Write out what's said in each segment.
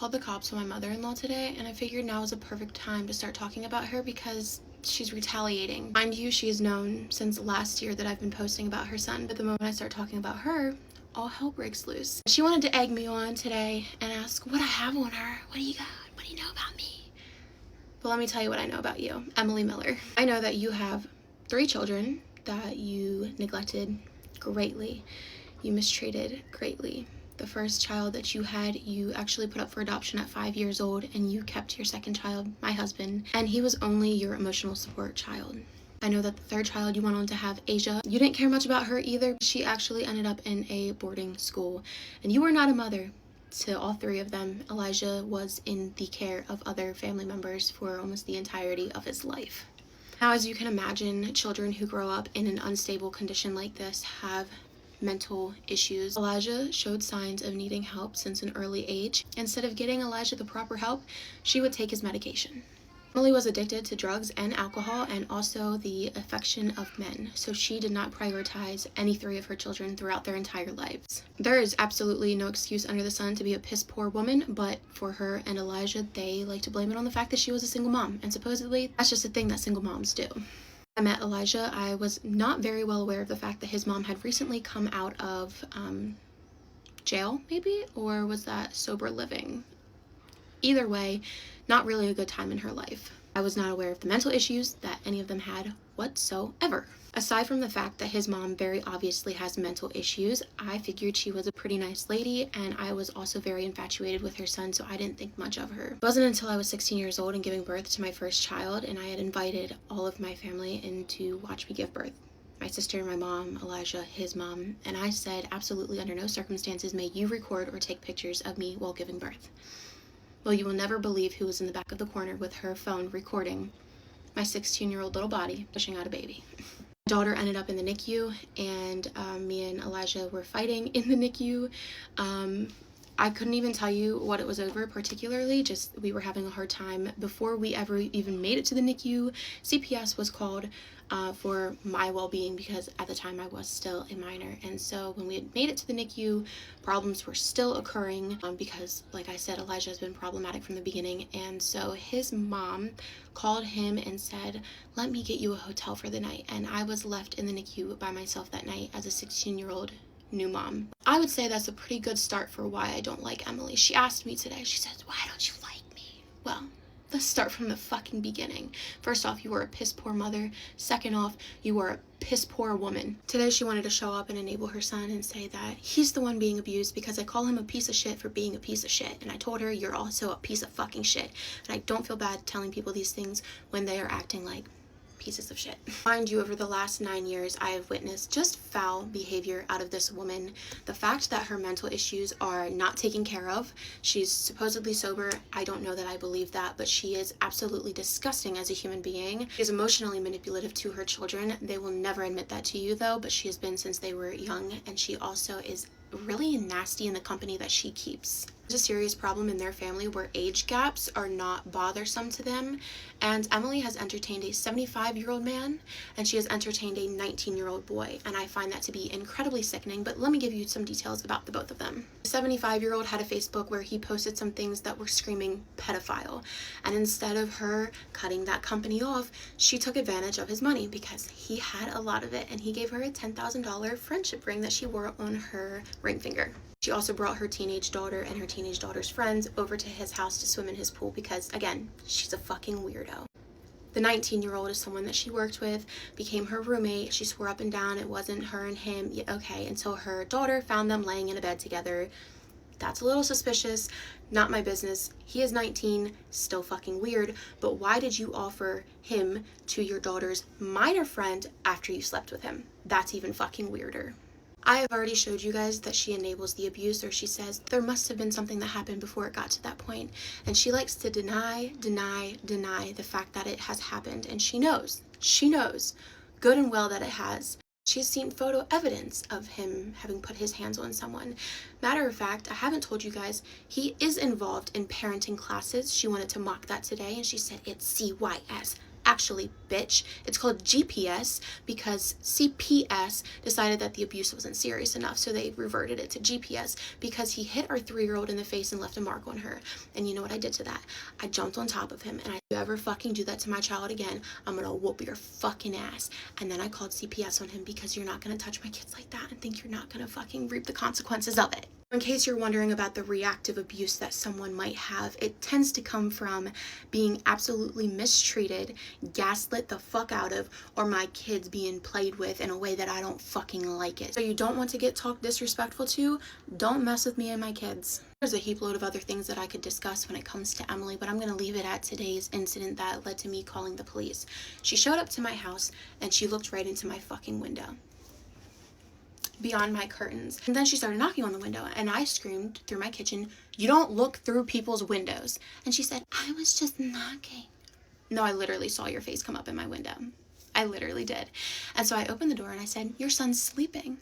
Called the cops on my mother-in-law today, and I figured now is a perfect time to start talking about her because she's retaliating. Mind you, she is known since last year that I've been posting about her son, but the moment I start talking about her, all hell breaks loose. She wanted to egg me on today and ask what I have on her. What do you got? What do you know about me? But let me tell you what I know about you, Emily Miller. I know that you have 3 children that you neglected greatly. You mistreated greatly. The first child that you had, you actually put up for adoption at 5 years old, and you kept your second child, my husband, and he was only your emotional support child. I know that the third child you went on to have, Asia, you didn't care much about her either. She actually ended up in a boarding school, and you were not a mother to all 3 of them. Elijah was in the care of other family members for almost the entirety of his life. Now, as you can imagine, children who grow up in an unstable condition like this have mental issues. Elijah showed signs of needing help since an early age. Instead of getting Elijah the proper help, she would take his medication. Emily was addicted to drugs and alcohol and also the affection of men, so she did not prioritize any 3 of her children throughout their entire lives. There is absolutely no excuse under the sun to be a piss poor woman, but for her and Elijah, they like to blame it on the fact that she was a single mom, and supposedly that's just a thing that single moms do. I met Elijah, I was not very well aware of the fact that his mom had recently come out of jail, maybe? Or was that sober living? Either way, not really a good time in her life. I was not aware of the mental issues that any of them had whatsoever. Aside from the fact that his mom very obviously has mental issues, I figured she was a pretty nice lady, and I was also very infatuated with her son, so I didn't think much of her. It wasn't until I was 16 years old and giving birth to my first child, and I had invited all of my family in to watch me give birth. My sister, my mom, Elijah, his mom, and I said, absolutely under no circumstances may you record or take pictures of me while giving birth. Well, you will never believe who was in the back of the corner with her phone recording my 16-year-old little body pushing out a baby. My daughter ended up in the NICU, and me and Elijah were fighting in the NICU. I couldn't even tell you what it was over particularly, just we were having a hard time. Before we ever even made it to the NICU, CPS was called for my well-being because at the time I was still a minor. And so when we had made it to the NICU, problems were still occurring because, like I said, Elijah has been problematic from the beginning. And so his mom called him and said, let me get you a hotel for the night. And I was left in the NICU by myself that night as a 16-year-old new mom. I would say that's a pretty good start for why I don't like Emily. She asked me today, she said, why don't you like me? Well, let's start from the fucking beginning. First off, you were a piss poor mother. Second off, you were a piss poor woman. Today she wanted to show up and enable her son and say that he's the one being abused because I call him a piece of shit for being a piece of shit. And I told her, you're also a piece of fucking shit. And I don't feel bad telling people these things when they are acting like pieces of shit. Mind you, over the last 9 years, I have witnessed just foul behavior out of this woman. The fact that her mental issues are not taken care of. She's supposedly sober. I don't know that I believe that, but she is absolutely disgusting as a human being. She is emotionally manipulative to her children. They will never admit that to you though, but she has been since they were young, and she also is really nasty in the company that she keeps. There's a serious problem in their family where age gaps are not bothersome to them, and Emily has entertained a 75-year-old man and she has entertained a 19-year-old boy, and I find that to be incredibly sickening. But let me give you some details about the both of them. The 75-year-old had a Facebook where he posted some things that were screaming pedophile, and instead of her cutting that company off, she took advantage of his money because he had a lot of it, and he gave her a $10,000 friendship ring that she wore on her ring finger. She also brought her teenage daughter and her teenage daughter's friends over to his house to swim in his pool because, again, she's a fucking weirdo. The 19-year-old is someone that she worked with, became her roommate. She swore up and down it wasn't her and him. Yeah, okay, until her daughter found them laying in a bed together. That's a little suspicious. Not my business. He is 19, still fucking weird, but why did you offer him to your daughter's minor friend after you slept with him? That's even fucking weirder. I have already showed you guys that she enables the abuse, or she says there must have been something that happened before it got to that point. And she likes to deny the fact that it has happened. And she knows good and well that it has. She's seen photo evidence of him having put his hands on someone. Matter of fact, I haven't told you guys, he is involved in parenting classes. She wanted to mock that today, and she said it's CYS. Actually, bitch, it's called GPS because CPS decided that the abuse wasn't serious enough, so they reverted it to GPS because he hit our 3-year-old in the face and left a mark on her. And you know what I did to that? I jumped on top of him, and if you ever fucking do that to my child again, I'm gonna whoop your fucking ass. And then I called CPS on him because you're not gonna touch my kids like that and think you're not gonna fucking reap the consequences of it. In case you're wondering about the reactive abuse that someone might have, it tends to come from being absolutely mistreated, gaslit the fuck out of, or my kids being played with in a way that I don't fucking like it. So you don't want to get talked disrespectful to, don't mess with me and my kids. There's a heap load of other things that I could discuss when it comes to Emily, but I'm going to leave it at today's incident that led to me calling the police. She showed up to my house and she looked right into my fucking window, beyond my curtains. And then she started knocking on the window and I screamed through my kitchen, "You don't look through people's windows." And she said, "I was just knocking." No, I literally saw your face come up in my window. I literally did. And so I opened the door and I said, "Your son's sleeping."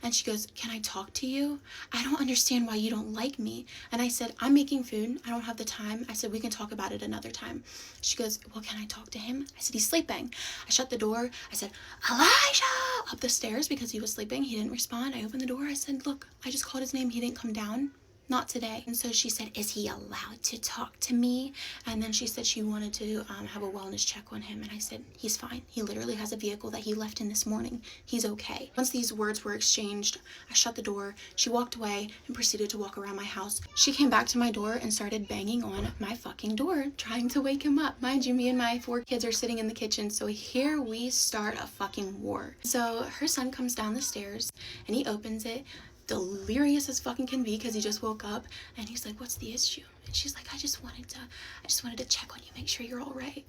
And she goes, "Can I talk to you? I don't understand why you don't like me." And I said, "I'm making food. I don't have the time." I said, "We can talk about it another time." She goes, "Well, can I talk to him?" I said, "He's sleeping." I shut the door. I said, "Elijah!" up the stairs because he was sleeping. He didn't respond. I opened the door. I said, "Look, I just called his name. He didn't come down. Not today." And so she said, "Is he allowed to talk to me?" And then she said she wanted to have a wellness check on him. And I said, "He's fine. He literally has a vehicle that he left in this morning. He's okay." Once these words were exchanged, I shut the door. She walked away and proceeded to walk around my house. She came back to my door and started banging on my fucking door, trying to wake him up. Mind you, me and my 4 kids are sitting in the kitchen. So here we start a fucking war. So her son comes down the stairs and he opens it, delirious as fucking can be because he just woke up, and he's like, "What's the issue?" And she's like, I just wanted to check on you, make sure you're all right."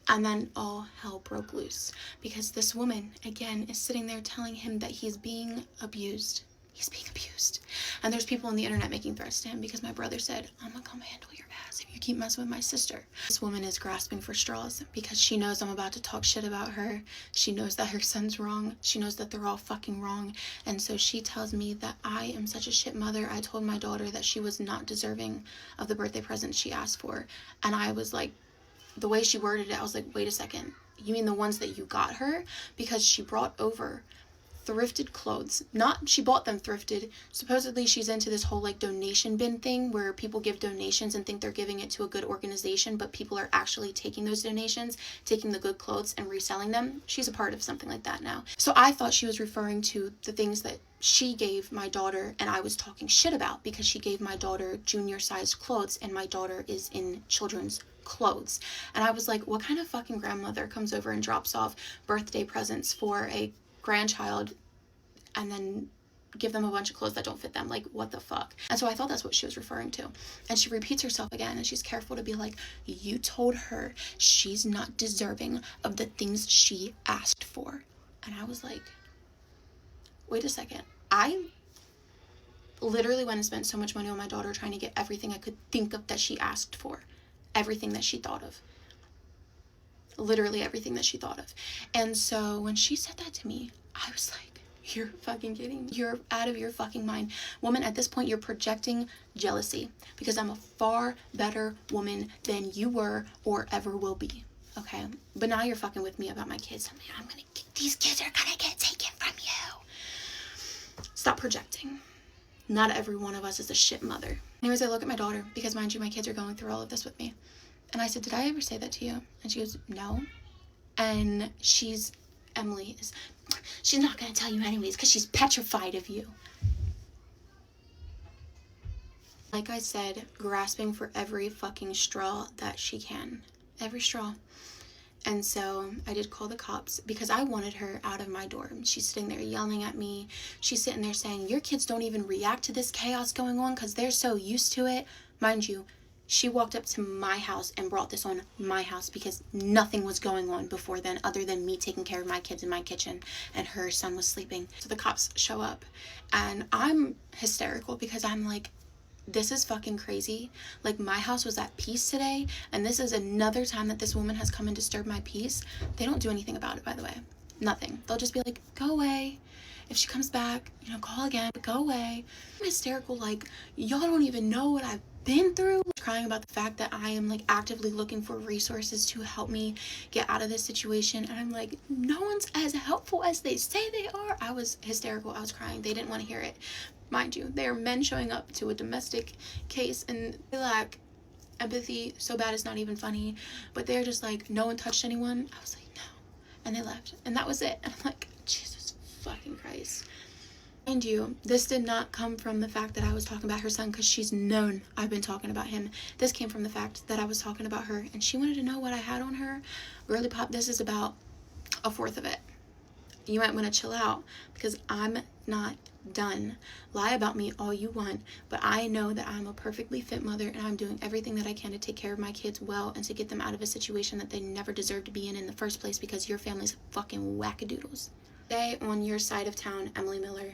And then all hell broke loose because this woman again is sitting there telling him that he's being abused. He's being abused. And there's people on the internet making threats to him because my brother said, "I'm gonna come handle your ass if you keep messing with my sister." This woman is grasping for straws because she knows I'm about to talk shit about her. She knows that her son's wrong. She knows that they're all fucking wrong. And so she tells me that I am such a shit mother. I told my daughter that she was not deserving of the birthday present she asked for. And I was like, the way she worded it, I was like, wait a second. You mean the ones that you got her? Because she brought over thrifted clothes. Not she bought them thrifted. Supposedly she's into this whole like donation bin thing where people give donations and think they're giving it to a good organization, but people are actually taking those donations, taking the good clothes and reselling them. She's a part of something like that now. So I thought she was referring to the things that she gave my daughter and I was talking shit about because she gave my daughter junior sized clothes and my daughter is in children's clothes. And I was like, what kind of fucking grandmother comes over and drops off birthday presents for a grandchild and then give them a bunch of clothes that don't fit them? Like, what the fuck? And so I thought that's what she was referring to. And she repeats herself again and she's careful to be like, "You told her she's not deserving of the things she asked for." And I was like, wait a second. I literally went and spent so much money on my daughter trying to get everything I could think of that she asked for. Everything that she thought of. Literally everything that she thought of. And so when she said that to me, I was like, you're fucking kidding me. You're out of your fucking mind. Woman, at this point, you're projecting jealousy because I'm a far better woman than you were or ever will be. Okay? But now you're fucking with me about my kids. These kids are gonna get taken from you. Stop projecting. Not every one of us is a shit mother. Anyways, I look at my daughter because mind you, my kids are going through all of this with me. And I said, "Did I ever say that to you?" And she goes, "No." And she's not going to tell you anyways because she's petrified of you. Like I said, grasping for every fucking straw that she can. Every straw. And so I did call the cops because I wanted her out of my dorm. She's sitting there yelling at me. She's sitting there saying, "Your kids don't even react to this chaos going on because they're so used to it." Mind you, she walked up to my house and brought this on my house because nothing was going on before then other than me taking care of my kids in my kitchen and her son was sleeping. So the cops show up and I'm hysterical because I'm like, this is fucking crazy. Like, my house was at peace today and this is another time that this woman has come and disturbed my peace. They don't do anything about it, by the way. Nothing. They'll just be like, "Go away. If she comes back, call again, but go away." I'm hysterical, like, y'all don't even know what I've been through, crying about the fact that I am like actively looking for resources to help me get out of this situation, and I'm like, no one's as helpful as they say they are. I was hysterical. I was crying. They didn't want to hear it. Mind you, they are men showing up to a domestic case, and they lack empathy so bad it's not even funny, but they're just like, no one touched anyone. I was like, no. And they left, and that was it. And I'm like, Jesus fucking Christ. Mind you, this did not come from the fact that I was talking about her son, because she's known I've been talking about him. This came from the fact that I was talking about her, and she wanted to know what I had on her. Girly pop, this is about a fourth of it. You might want to chill out, because I'm not done. Lie about me all you want, but I know that I'm a perfectly fit mother, and I'm doing everything that I can to take care of my kids well and to get them out of a situation that they never deserved to be in the first place, because your family's fucking wackadoodles. Stay on your side of town, Emily Miller.